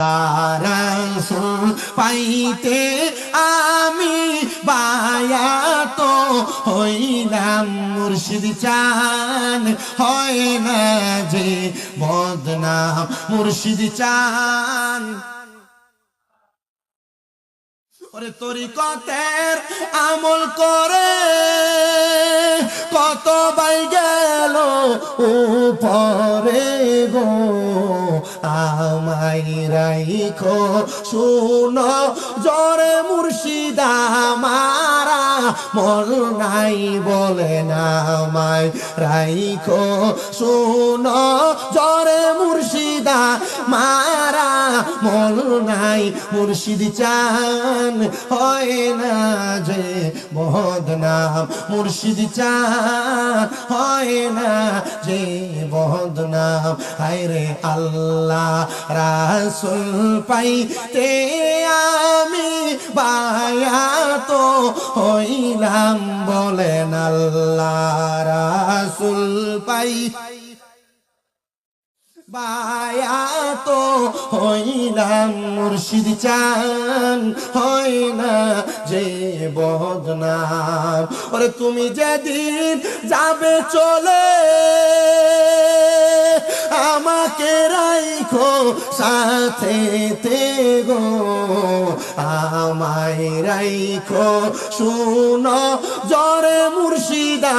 রাসূল পাইতে আমি বায়াত হইলাম মুর্শিদ চান হয় না যে বদনাম মুর্শিদ চান। ওরে তরিকতের আমল করে কত বাই গেল উপরে গো, আমায় রাইখো শুনো জরে মুর্শিদা মারা মল নাই বলে না, আমায় রাইখো শুনো জরে মুর্শিদা মারা মল নাই মুর্শিদ চান হয় না যে বদনাম মুর্শিদ চান হয় না যে বদনাম। হায়রে আল্লাহ রাসূল পাইতে আমি বায়াত হইলাম বলেন আল্লাহ রাসূল পাই বায়াত হইলাম মুর্শিদ চান হয় না যে বদনাম। ওরে তুমি যেদিন যাবে চলে আমাকে রাইখো সাথে গো, আমায় রাইখো শুনো জরে মুর্শিদা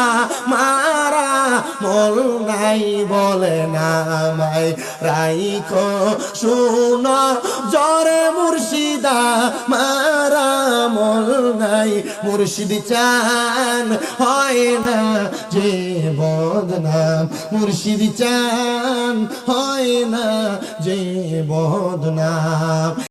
মারা মল নাই বলে না, আমায় রাইখো শুনো জরে মুর্শিদা মারা মল নাই মুর্শিদ চান হয় না যে বদনাম মুর্শিদ চান হয় না যে বদনাম।